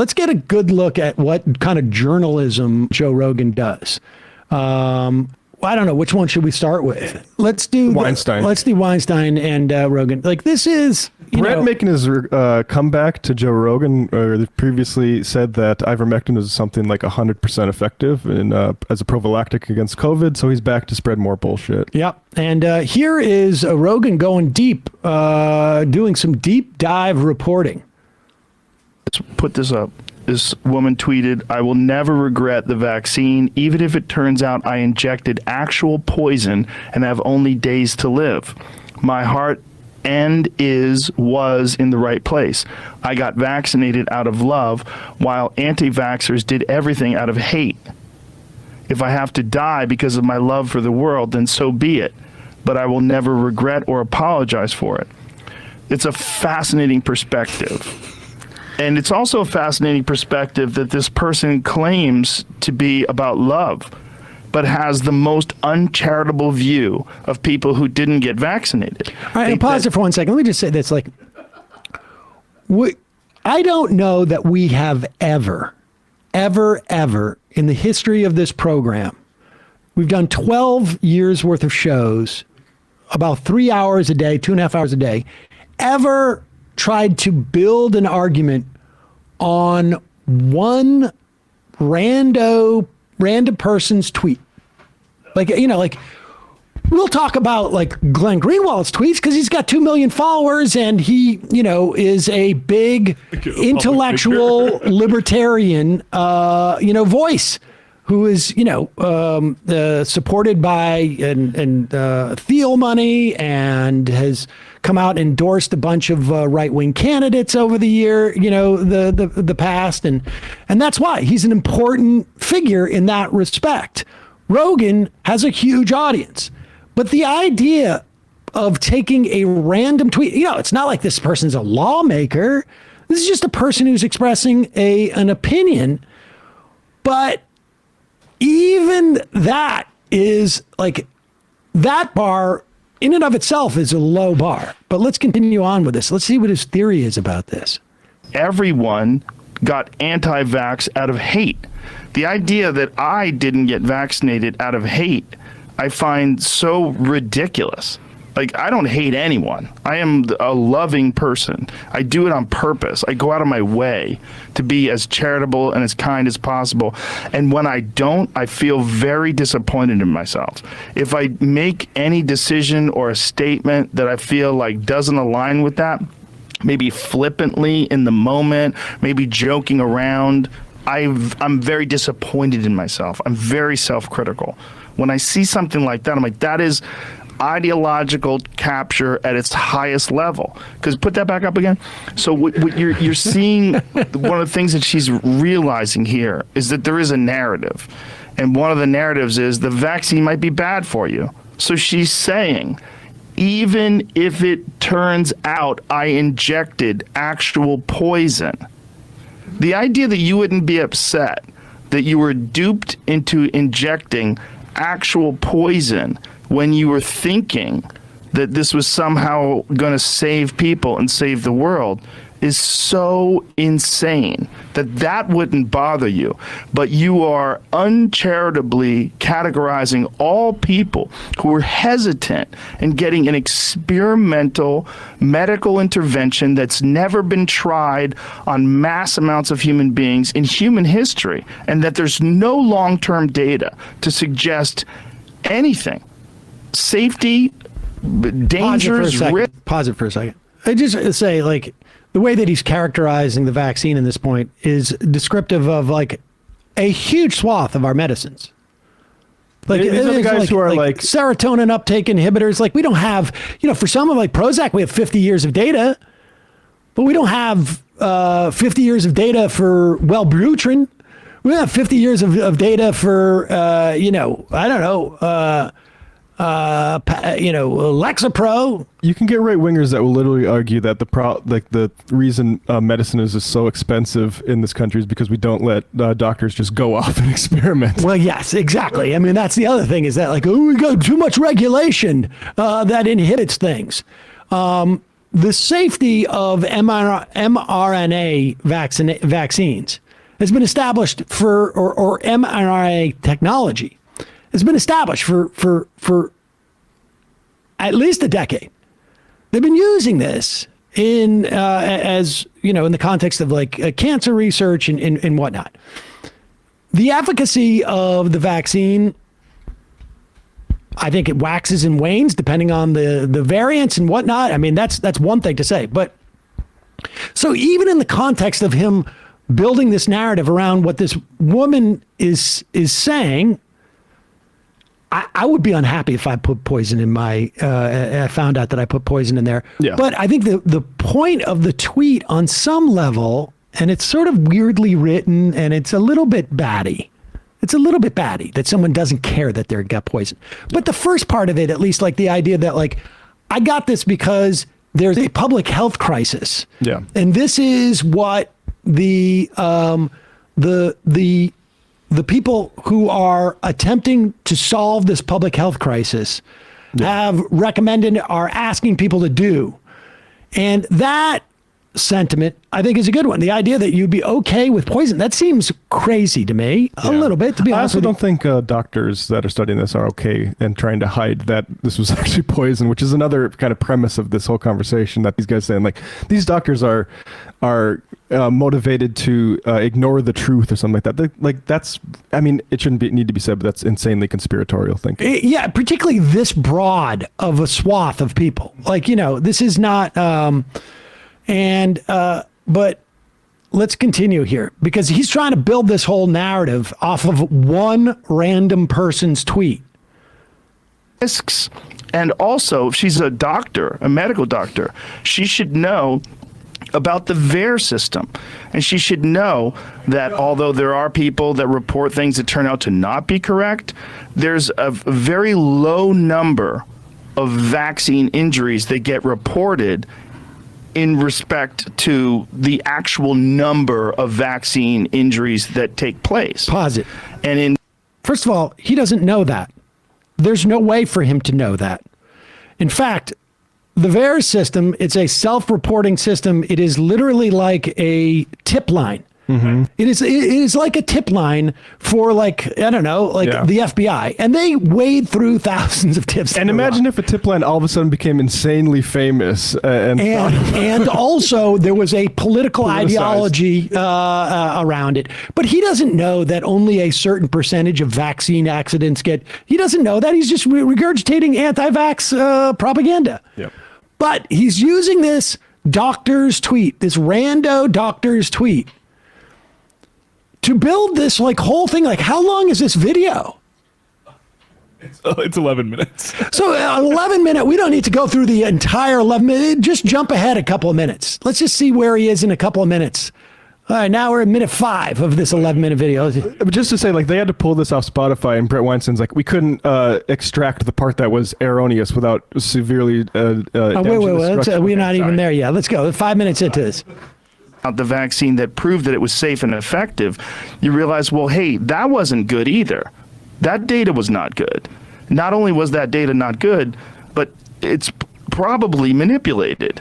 let's get a good look at what kind of journalism Joe Rogan does. I don't know, which one should we start with? Let's do Weinstein. Let's do Weinstein and Rogan. Like, this is Bret making his comeback to Joe Rogan, or previously said that ivermectin is something like 100% effective in, as a prophylactic against COVID. So he's back to spread more bullshit. Yep. And here is Rogan going deep, doing some deep dive reporting. Let's put this up. This woman tweeted, "I will never regret the vaccine, even if it turns out I injected actual poison and have only days to live. My heart was in the right place. I got vaccinated out of love, while anti-vaxxers did everything out of hate. If I have to die because of my love for the world, then so be it. But I will never regret or apologize for it." It's a fascinating perspective. And it's also a fascinating perspective that this person claims to be about love, but has the most uncharitable view of people who didn't get vaccinated. All right, pause it for 1 second. Let me just say this. Like, I don't know that we have ever in the history of this program, we've done 12 years worth of shows, about 3 hours a day, 2.5 hours a day, ever tried to build an argument on one random person's tweet. Like, like, we'll talk about like Glenn Greenwald's tweets because he's got 2 million followers and he, is a big intellectual libertarian, voice who is, supported by and Thiel money and has come out and endorsed a bunch of right-wing candidates over the year, the past. And that's why he's an important figure in that respect. Rogan has a huge audience. But the idea of taking a random tweet, it's not like this person's a lawmaker. This is just a person who's expressing an opinion. But even that is like, that bar in and of itself is a low bar. But let's continue on with this. Let's see what his theory is about this. Everyone got anti-vax out of hate. The idea that I didn't get vaccinated out of hate, I find so ridiculous. Like, I don't hate anyone. I am a loving person. I do it on purpose. I go out of my way to be as charitable and as kind as possible. And when I don't, I feel very disappointed in myself. If I make any decision or a statement that I feel like doesn't align with that, maybe flippantly in the moment, maybe joking around, I'm very disappointed in myself. I'm very self-critical. When I see something like that, I'm like, that is ideological capture at its highest level. Because put that back up again. So what you're seeing, one of the things that she's realizing here is that there is a narrative. And one of the narratives is the vaccine might be bad for you. So she's saying, even if it turns out I injected actual poison, the idea that you wouldn't be upset that you were duped into injecting actual poison when you were thinking that this was somehow going to save people and save the world is so insane that wouldn't bother you. But you are uncharitably categorizing all people who are hesitant in getting an experimental medical intervention that's never been tried on mass amounts of human beings in human history, and that there's no long-term data to suggest anything. Safety, dangers, risk. Pause it for a second. I just say, like, the way that he's characterizing the vaccine in this point is descriptive of like a huge swath of our medicines. Like, these are the guys who are like serotonin uptake inhibitors. Like, we don't have, for some of like Prozac, we have 50 years of data, but we don't have 50 years of data for Wellbutrin. We don't have 50 years of data for, I don't know, Lexapro. You can get right wingers that will literally argue that the reason medicine is so expensive in this country is because we don't let doctors just go off and experiment. Well, yes, exactly. I mean, that's the other thing is that, like, we got too much regulation that inhibits things. the safety of mRNA vaccines has been established or mRNA technology has been established for at least a decade. They've been using this in as in the context of like cancer research and whatnot. The efficacy of the vaccine, I think it waxes and wanes depending on the variants and whatnot. I mean, that's one thing to say. But so even in the context of him building this narrative around what this woman is saying, I would be unhappy if I put poison in my, I found out that I put poison in there. Yeah. But I think the point of the tweet on some level, and it's sort of weirdly written and it's a little bit batty. It's a little bit batty that someone doesn't care that they got poison. But the first part of it, at least, like the idea that like, I got this because there's a public health crisis. Yeah. And this is what the people who are attempting to solve this public health crisis have recommended, are asking people to do. And that sentiment, I think, is a good one. The idea that you'd be okay with poison, that seems crazy to me, a little bit, to be honest with you. I also don't think doctors that are studying this are okay and trying to hide that this was actually poison, which is another kind of premise of this whole conversation that these guys saying, like, these doctors are motivated to ignore the truth or something like that. Like, that's, I mean, it shouldn't need to be said, but that's insanely conspiratorial thinking. Yeah, particularly this broad of a swath of people. Like, this is not... but let's continue here, because he's trying to build this whole narrative off of one random person's tweet. Risks. And also, if she's a doctor, a medical doctor, she should know about the VAERS system. And she should know that although there are people that report things that turn out to not be correct, there's a very low number of vaccine injuries that get reported in respect to the actual number of vaccine injuries that take place. Pause it. And first of all, he doesn't know that. There's no way for him to know that. In fact, the VAERS system, it's a self-reporting system. It is literally like a tip line. Mm-hmm. It is like a tip line for, like, I don't know, like the FBI. And they wade through thousands of tips. And imagine if a tip line all of a sudden became insanely famous. And also there was a political ideology around it. But he doesn't know that only a certain percentage of vaccine accidents he doesn't know that. He's just regurgitating anti-vax propaganda. Yep. But he's using this doctor's tweet, this rando doctor's tweet, to build this like whole thing. Like, how long is this video? It's 11 minutes. So 11 minute, we don't need to go through the entire 11 minutes. Just jump ahead a couple of minutes. Let's just see where he is in a couple of minutes. All right, now we're at minute 5 of this 11-minute video. But just to say, like, they had to pull this off Spotify, and Bret Weinstein's like, we couldn't extract the part that was erroneous without severely wait. We're not even there yet. Let's go. 5 minutes into this. The vaccine that proved that it was safe and effective, you realize, well, hey, that wasn't good either. That data was not good. Not only was that data not good, but it's probably manipulated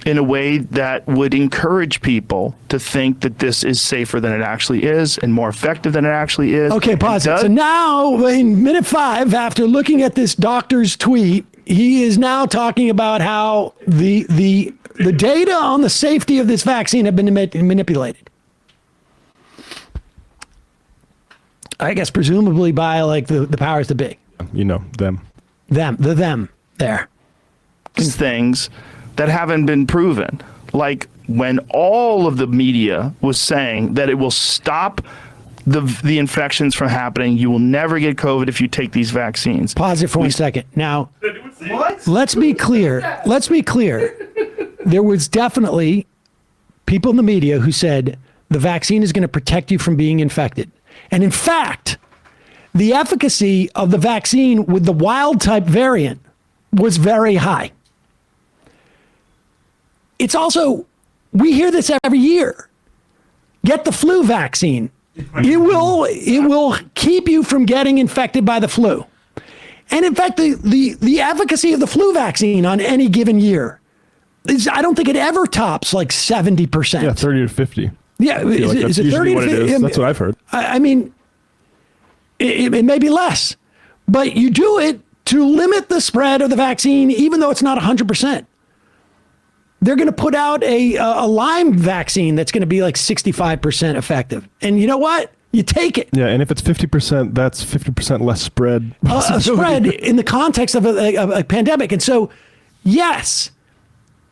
in a way that would encourage people to think that this is safer than it actually is and more effective than it actually is. Okay, pause it. So now, in minute 5, after looking at this doctor's tweet, he is now talking about how the data on the safety of this vaccine have been manipulated. I guess presumably by like the powers that be. Them there. Things that haven't been proven, like when all of the media was saying that it will stop the infections from happening. You will never get COVID if you take these vaccines. Pause it for 1 second. Now, let's be clear. There was definitely people in the media who said the vaccine is going to protect you from being infected. And in fact, the efficacy of the vaccine with the wild type variant was very high. It's also, we hear this every year. Get the flu vaccine. It will keep you from getting infected by the flu. And in fact, the efficacy of the flu vaccine on any given year I don't think it ever tops like 70%. Yeah, 30 to 50. Yeah, is it 30 to 50? That's what I've heard. I mean, it may be less, but you do it to limit the spread of the vaccine, even though it's not 100%. They're going to put out a Lyme vaccine that's going to be like 65% effective. And you know what? You take it. Yeah, and if it's 50%, that's 50% less spread. Spread in the context of a pandemic. And so, yes,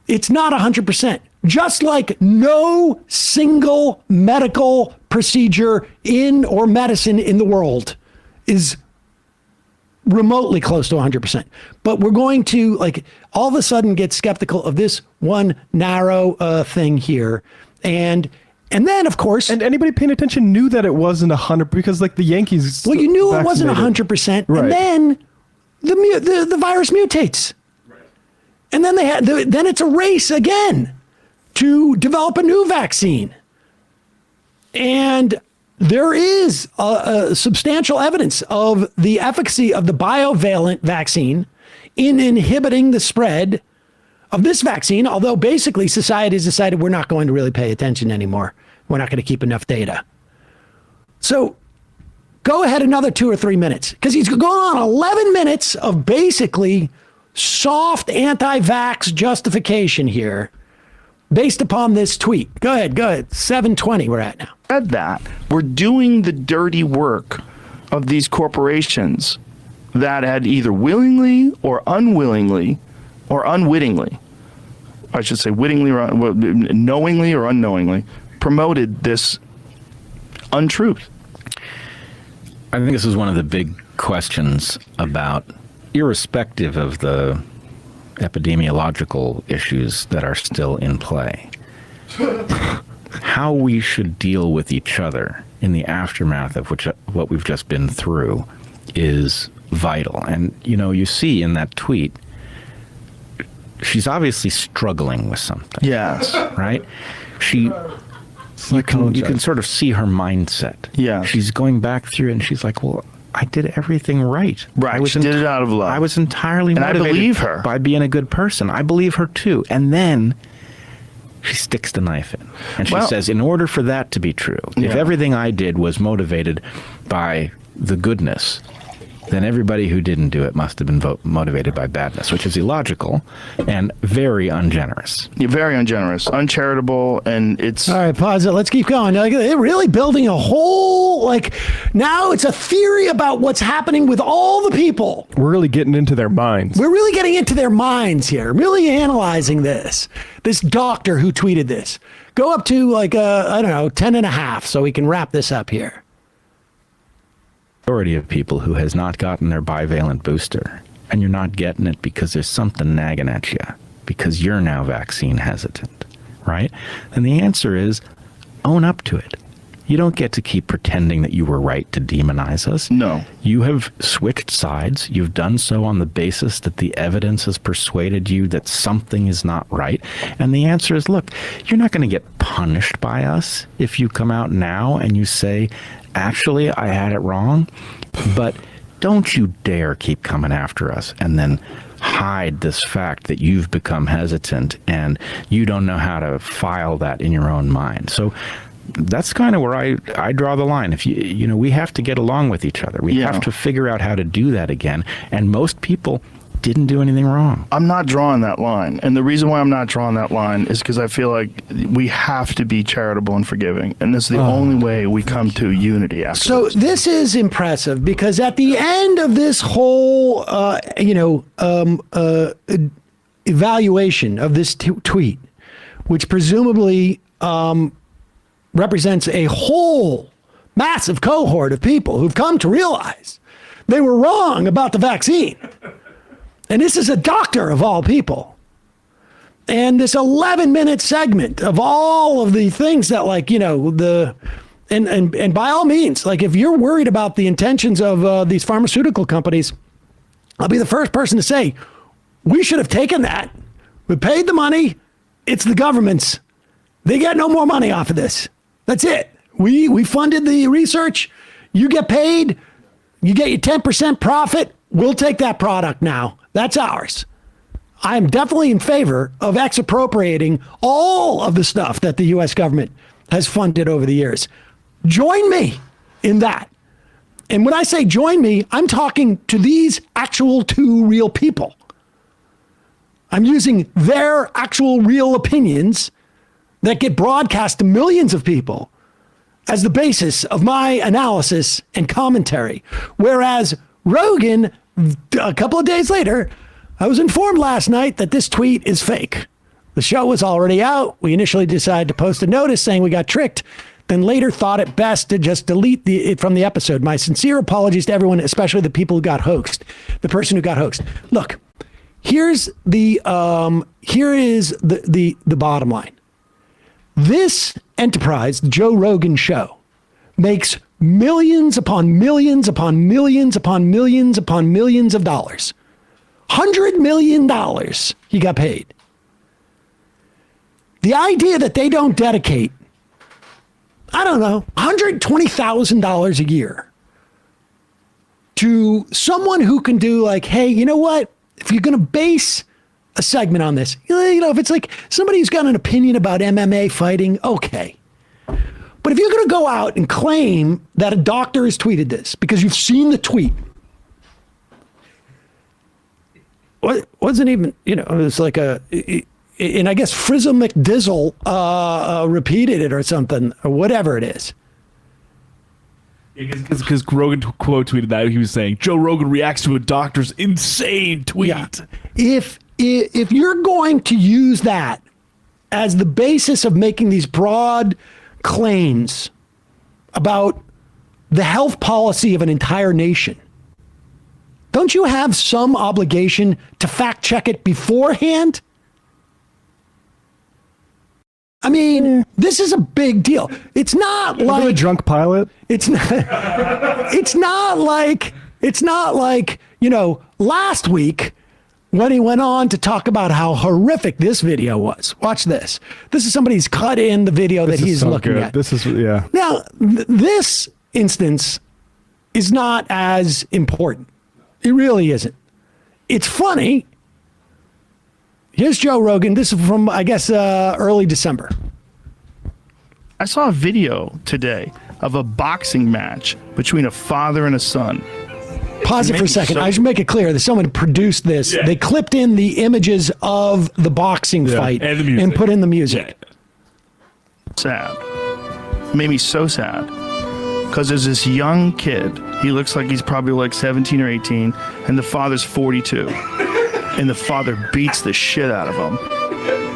it's not 100%. Just like no single medical procedure or medicine in the world is remotely close to 100%. But we're going to like all of a sudden get skeptical of this one narrow thing here. And then, of course, and anybody paying attention knew that it wasn't 100 because like the Yankees. Well, you knew it wasn't 100%. Right. And then the virus mutates. Right. And then then it's a race again to develop a new vaccine. And there is substantial evidence of the efficacy of the bivalent vaccine in inhibiting the spread of this vaccine, although basically society has decided we're not going to really pay attention anymore. We're not going to keep enough data. So go ahead another 2 or 3 minutes, because he's going on 11 minutes of basically soft anti-vax justification here based upon this tweet. Go ahead. 7:20 we're at now. Said that we're doing the dirty work of these corporations that had either willingly or unwillingly or unwittingly, I should say wittingly or knowingly or unknowingly, promoted this untruth. I think this is one of the big questions about, irrespective of the epidemiological issues that are still in play, how we should deal with each other in the aftermath of what we've just been through is vital. And, you see in that tweet, she's obviously struggling with something. Yes. Right? You can sort of see her mindset. Yeah. She's going back through and she's like, well, I did everything right. Right. She did it out of love. I was entirely motivated. I believe her. By being a good person. I believe her too. And then she sticks the knife in. And she says, in order for that to be true, if everything I did was motivated by the goodness, then everybody who didn't do it must have been motivated by badness, which is illogical and very ungenerous. Very ungenerous, uncharitable, and it's... All right, pause it. Let's keep going. They're really building a whole, now it's a theory about what's happening with all the people. We're really getting into their minds. We're really getting into their minds here, really analyzing this. This doctor who tweeted this. Go up to, 10.5 so we can wrap this up here. Majority of people who has not gotten their bivalent booster, and you're not getting it because there's something nagging at you, because you're now vaccine hesitant, right? And the answer is own up to it. You don't get to keep pretending that you were right to demonize us. No. You have switched sides. You've done so on the basis that the evidence has persuaded you that something is not right. And the answer is, look, you're not going to get punished by us if you come out now and you say, actually, I had it wrong, but don't you dare keep coming after us and then hide this fact that you've become hesitant and you don't know how to file that in your own mind. So that's kind of where I draw the line. If we have to get along with each other. We have to figure out how to do that again. And most people didn't do anything wrong. I'm not drawing that line. And the reason why I'm not drawing that line is because I feel like we have to be charitable and forgiving. And this is the only way we come to unity afterwards. So this is impressive because at the end of this whole, evaluation of this tweet, which presumably represents a whole massive cohort of people who've come to realize they were wrong about the vaccine. And this is a doctor of all people. And this 11-minute segment of all of the things that and by all means, if you're worried about the intentions of these pharmaceutical companies, I'll be the first person to say, we should have taken that. We paid the money. It's the government's. They get no more money off of this. That's it. We funded the research. You get paid. You get your 10% profit. We'll take that product now. That's ours. I'm definitely in favor of expropriating all of the stuff that the U.S. government has funded over the years. Join me in that. And when I say join me, I'm talking to these actual two real people. I'm using their actual real opinions that get broadcast to millions of people as the basis of my analysis and commentary. Whereas Rogan, a couple of days later, I was informed last night that this tweet is fake. The show was already out. We initially decided to post a notice saying we got tricked, then later thought it best to just delete it from the episode. My sincere apologies to everyone, especially the people who got hoaxed, the person who got hoaxed. Look, here is the bottom line. This enterprise, the Joe Rogan show, makes millions upon millions upon millions upon millions upon millions of dollars. $100 million he got paid. The idea that they don't dedicate, I don't know, $120,000 a year to someone who can do like, hey, you know what? If you're going to base a segment on this, you know, if it's like somebody who's got an opinion about MMA fighting, okay. But if you're going to go out and claim that a doctor has tweeted this because you've seen the tweet, what wasn't even, you know, it was like and I guess Frizzle McDizzle repeated it or something, or whatever it is. Because Rogan quote tweeted that he was saying Joe Rogan reacts to a doctor's insane tweet. Yeah. If you're going to use that as the basis of making these broad claims about the health policy of an entire nation, don't you have some obligation to fact check it beforehand? I mean, this is a big deal. It's not like a drunk pilot. It's not. It's not like. It's not like, you know, last week when he went on to talk about how horrific this video was. Watch this. This is somebody's cut in the video that he's looking at. This is yeah. Now, this instance is not as important. It really isn't. It's funny. Here's Joe Rogan. This is from, I guess, early December. I saw a video today of a boxing match between a father and a son. Pause it for a second. I should make it clear that someone produced this. Yeah. They clipped in the images of the boxing fight and put in the music. Yeah. Sad. Made me so sad. Because there's this young kid. He looks like he's probably like 17 or 18. And the father's 42. And the father beats the shit out of him.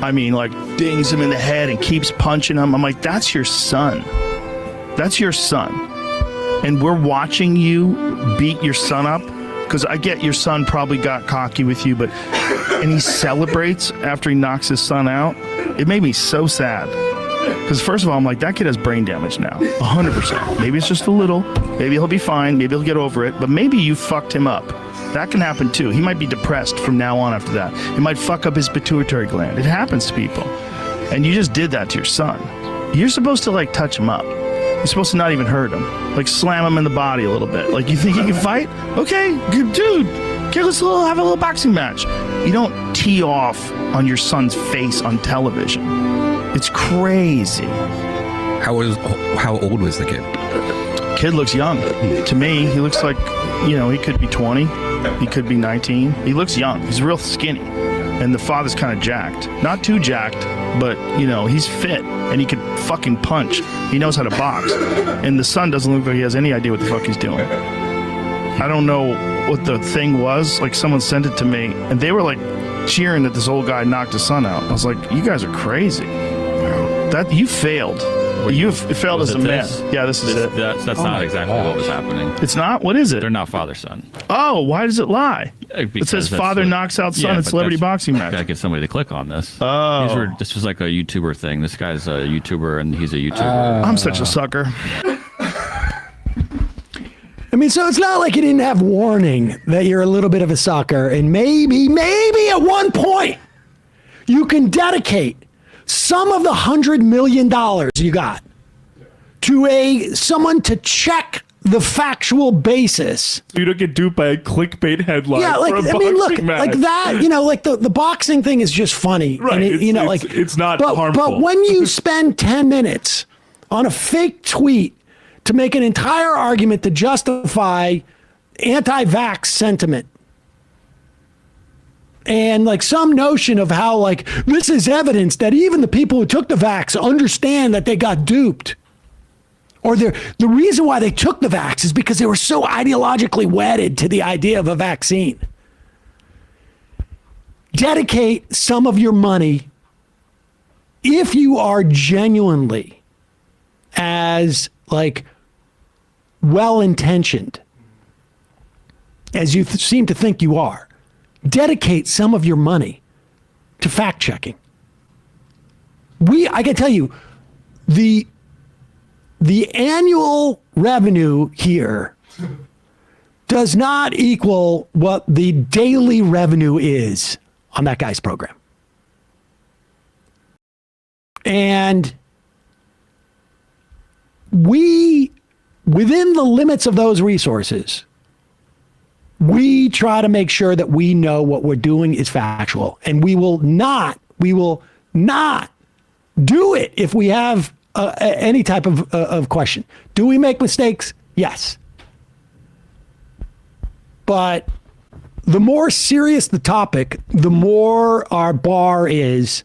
I mean, like, dings him in the head and keeps punching him. I'm like, that's your son. That's your son. And we're watching you beat your son up. Because I get your son probably got cocky with you, and he celebrates after he knocks his son out. It made me so sad. Because first of all, I'm like, that kid has brain damage now. 100%. Maybe it's just a little. Maybe he'll be fine. Maybe he'll get over it. But maybe you fucked him up. That can happen too. He might be depressed from now on after that. It might fuck up his pituitary gland. It happens to people. And you just did that to your son. You're supposed to like touch him up. You're supposed to not even hurt him. Like slam him in the body a little bit. Like, you think he can fight? Okay, good dude. Okay, let's have a little boxing match. You don't tee off on your son's face on television. It's crazy. How old was the kid? Kid looks young. To me, he looks like, you know, he could be 20. He could be 19. He looks young. He's real skinny. And the father's kind of jacked. Not too jacked, but, you know, he's fit. And he can fucking punch. He knows how to box. And the son doesn't look like he has any idea what the fuck he's doing. I don't know what the thing was. Like, someone sent it to me. And they were, like, cheering that this old guy knocked his son out. I was like, you guys are crazy. That you failed. You failed as a man. Yeah, this is it. That's not exactly what was happening. It's not? What is it? They're not father-son. Oh, why does it lie? Because it says father knocks out son in celebrity boxing match. Gotta get somebody to click on this. Oh. This was like a YouTuber thing. This guy's a YouTuber and he's a YouTuber. I'm such a sucker. I mean, so it's not like you didn't have warning that you're a little bit of a sucker, and maybe at one point you can dedicate some of the $100 million you got to someone to check the factual basis. You don't get duped by a clickbait headline. Yeah, like, for a I mean, look, boxing match. like that, like the boxing thing is just funny. Right, And it's not harmful. But when you spend 10 minutes on a fake tweet to make an entire argument to justify anti-vax sentiment, and like some notion of how like this is evidence that even the people who took the vax understand that they got duped. Or the reason why they took the vax is because they were so ideologically wedded to the idea of a vaccine. Dedicate some of your money, if you are genuinely as like well-intentioned as you seem to think you are, dedicate some of your money to fact-checking. I can tell you, the annual revenue here does not equal what the daily revenue is on that guy's program. And we, within the limits of those resources, we try to make sure that we know what we're doing is factual. And we will not do it if we have any type of question. Do we make mistakes? Yes. But the more serious the topic, the more our bar is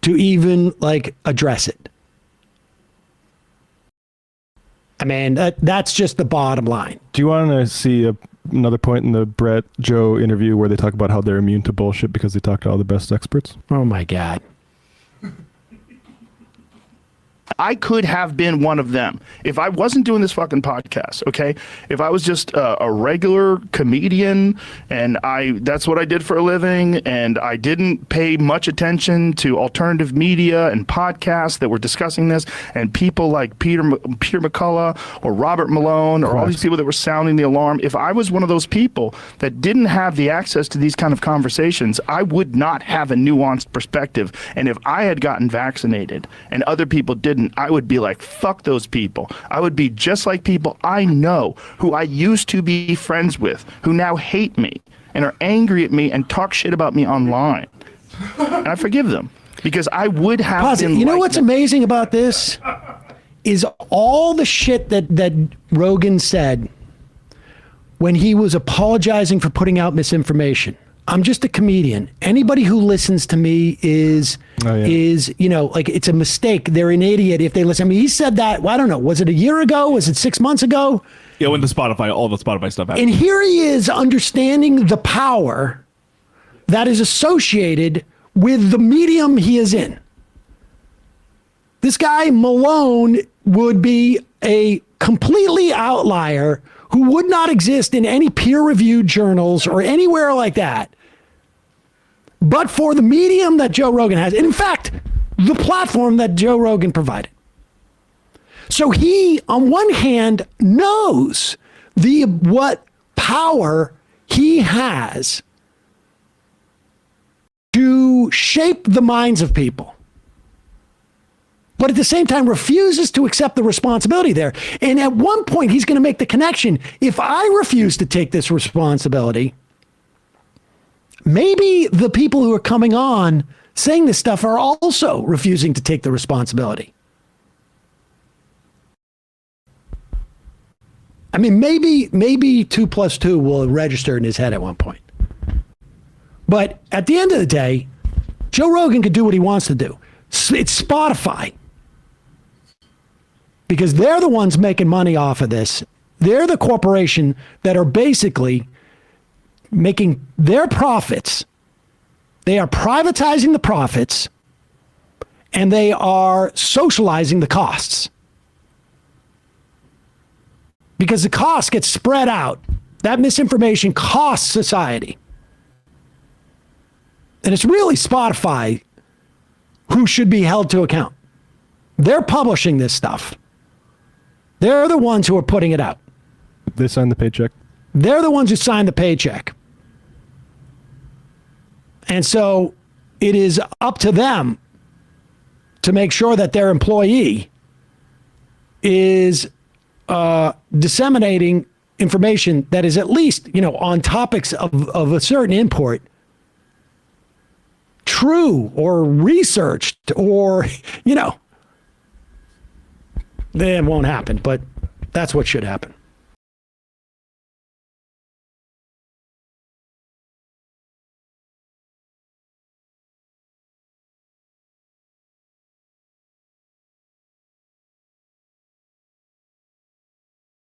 to even like address it. I mean, that's just the bottom line. Do you want to see another point in the Bret Joe interview where they talk about how they're immune to bullshit because they talk to all the best experts? Oh my God. I could have been one of them if I wasn't doing this fucking podcast. Okay. If I was just a regular comedian and that's what I did for a living, and I didn't pay much attention to alternative media and podcasts that were discussing this, and people like Peter McCullough or Robert Malone or all these people that were sounding the alarm. If I was one of those people that didn't have the access to these kind of conversations, I would not have a nuanced perspective. And if I had gotten vaccinated and other people didn't, I would be like, fuck those people. I would be just like people I know who I used to be friends with, who now hate me and are angry at me and talk shit about me online. And I forgive them because I would have been. You know what's amazing about this is all the shit that Rogan said when he was apologizing for putting out misinformation. I'm just a comedian. Anybody who listens to me is, like, it's a mistake. They're an idiot if they listen. I mean, he said that, well, I don't know, was it a year ago? Was it 6 months ago? Yeah, when all the Spotify stuff happened. And here he is understanding the power that is associated with the medium he is in. This guy, Malone, would be a completely outlier who would not exist in any peer-reviewed journals or anywhere like that, but for the medium that Joe Rogan has. And in fact, the platform that Joe Rogan provided. So he, on one hand, knows what power he has to shape the minds of people, but at the same time refuses to accept the responsibility there. And at one point, he's going to make the connection. If I refuse to take this responsibility, maybe the people who are coming on saying this stuff are also refusing to take the responsibility. I mean, maybe 2 + 2 will register in his head at one point. But at the end of the day, Joe Rogan could do what he wants to do. It's Spotify. Because they're the ones making money off of this. They're the corporation that are basically making their profits. They are privatizing the profits, and they are socializing the costs. Because the costs get spread out. That misinformation costs society. And it's really Spotify who should be held to account. They're publishing this stuff. They're the ones who are putting it out. They signed the paycheck. They're the ones who signed the paycheck. And so it is up to them to make sure that their employee is disseminating information that is at least, on topics of a certain import, true or researched or, then it won't happen. But that's what should happen.